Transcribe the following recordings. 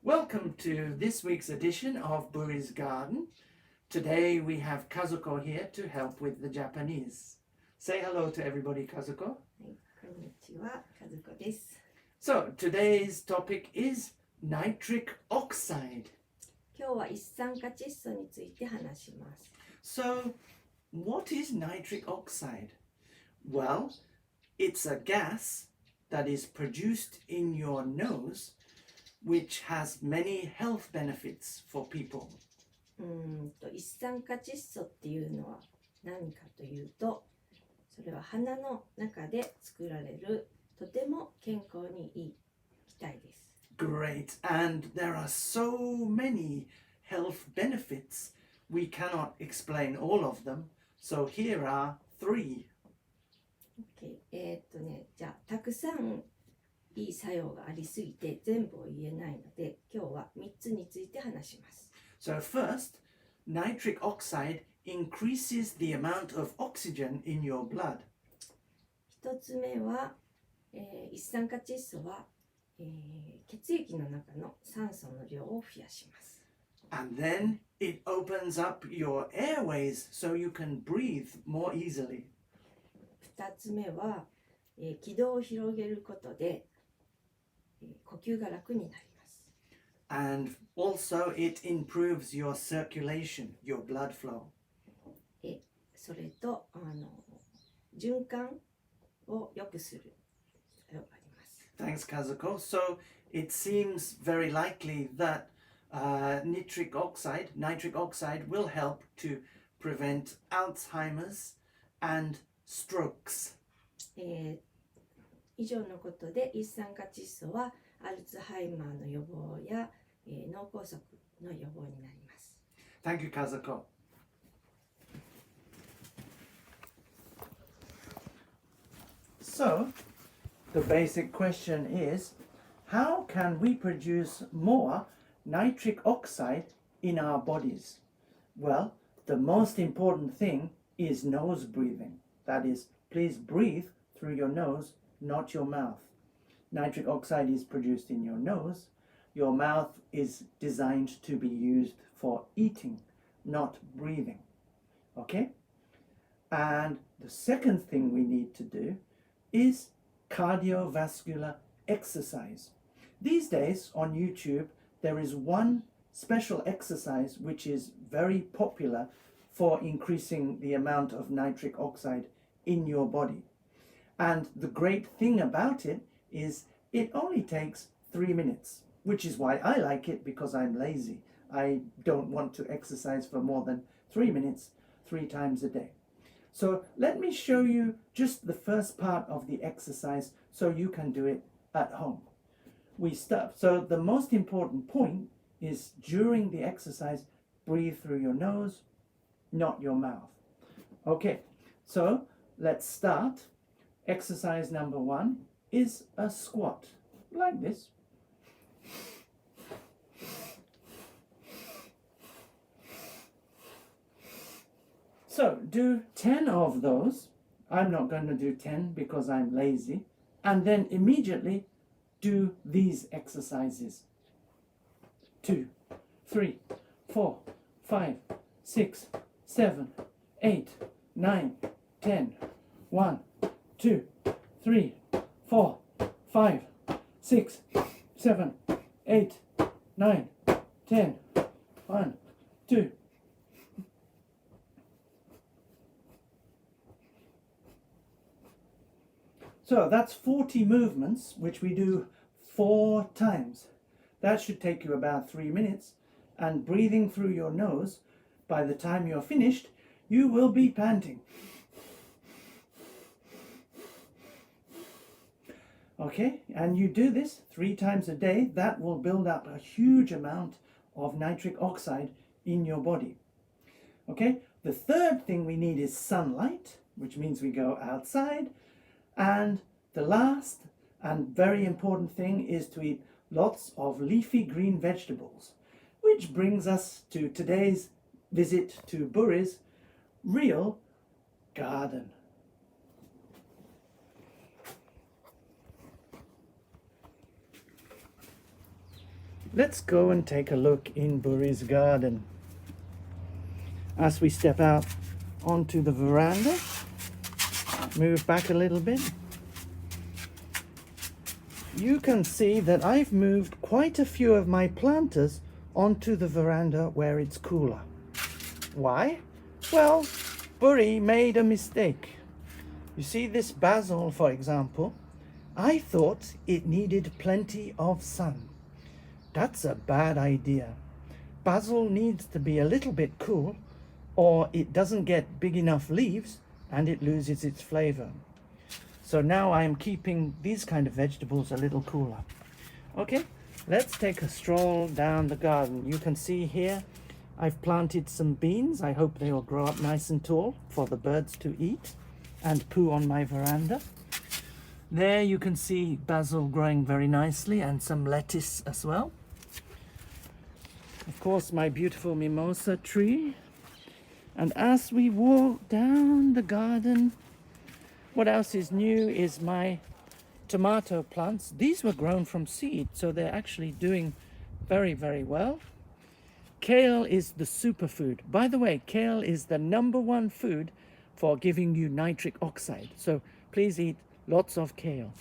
Welcome to this week's edition of Buri's Garden. Today we have Kazuko here to help with the Japanese. Say hello to everybody, Kazuko. はい、こんにちは、和子です。 So today's topic is nitric oxide. 今日は一酸化窒素について話します。 So what is nitric oxide? Well, it's a gas that is produced in your nose which has many health benefits for people. 一酸化窒素っていうのは何かというと、それは鼻の中で作られるとても健康にいい気体です。 Great, and there are so many health benefits. We cannot explain all of them, so here are 3. OK、じゃあたくさんいい作用がありすぎて全部を言えないので、今日は3つについて話します。 So first, nitric oxide increases the amount of oxygen in your blood. 1つ目は、一酸化窒素は、血液の中の酸素の量を増やします。 And then it opens up your airways so you can breathe more easily. 2つ目は、気道を広げることで、呼吸が楽になります。 And also it improves your circulation, your blood flow. それと循環を良くする作用があります。 Thanks, Kazuko. So it seems very likely that nitric oxide will help to prevent Alzheimer's and strokes. 以上のことで一酸化窒素はアルツハイマーの予防や、脳梗塞の予防になります。 Thank you, Kazuko. So, the basic question is, how can we produce more nitric oxide in our bodies? Well, the most important thing is nose breathing. That is, please breathe through your nose, not your mouth. Nitric oxide is produced in your nose. Your mouth is designed to be used for eating, not breathing. Okay? And the second thing we need to do is cardiovascular exercise. These days on YouTube, there is one special exercise which is very popular for increasing the amount of nitric oxide in your body. And the great thing about it is it only takes 3 minutes, which is why I like it, because I'm lazy. I don't want to exercise for more than 3 minutes 3 times a day. So let me show you just the first part of the exercise so you can do it at home. We start. So the most important point is during the exercise, breathe through your nose, not your mouth. Okay, so let's start. Exercise number 1 is a squat, like this. So do 10 of those. I'm not going to do 10 because I'm lazy. And then immediately do these exercises. 2, 3, 4, 5, 6, 7, 8, 9, 10. 1, 2, 3, 4, 5, 6, 7, 8, 9, 10. 1, 2. So that's 40 movements, which we do 4 times. That should take you about 3 minutes. And breathing through your nose, by the time you're finished, you will be panting. Okay, and you do this 3 times a day. That will build up a huge amount of nitric oxide in your body. Okay, the third thing we need is sunlight, which means we go outside. And the last and very important thing is to eat lots of leafy green vegetables, which brings us to today's visit to Buri's real garden. Let's go and take a look in Buri's garden. As we step out onto the veranda, move back a little bit, you can see that I've moved quite a few of my planters onto the veranda where it's cooler. Why? Well, Buri made a mistake. You see this basil, for example, I thought it needed plenty of sun. That's a bad idea. Basil needs to be a little bit cool, or it doesn't get big enough leaves and it loses its flavor. So now I am keeping these kind of vegetables a little cooler. Okay, let's take a stroll down the garden. You can see here I've planted some beans. I hope they will grow up nice and tall for the birds to eat and poo on my veranda. There you can see basil growing very nicely and some lettuce as well. Of course, my beautiful mimosa tree. And as we walk down the garden, what else is new is my tomato plants. These were grown from seed, so they're actually doing very, very well. Kale is the superfood. By the way, kale is the #1 food for giving you nitric oxide. So please eat lots of kale.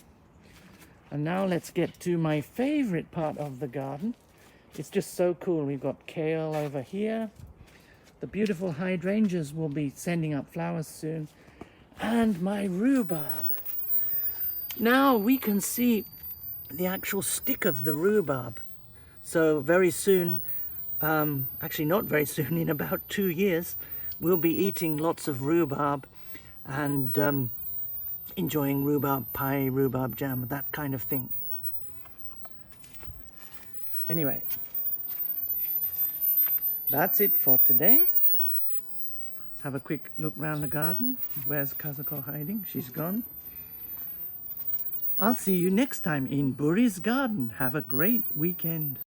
And now let's get to my favorite part of the garden. It's just so cool. We've got kale over here. The beautiful hydrangeas will be sending up flowers soon. And my rhubarb. Now we can see the actual stick of the rhubarb. So very soon, actually not very soon, in about 2 years, we'll be eating lots of rhubarb and enjoying rhubarb pie, rhubarb jam, that kind of thing. Anyway, that's it for today. Let's have a quick look around the garden. Where's Kazuko hiding? She's gone. I'll see you next time in Buri's garden. Have a great weekend.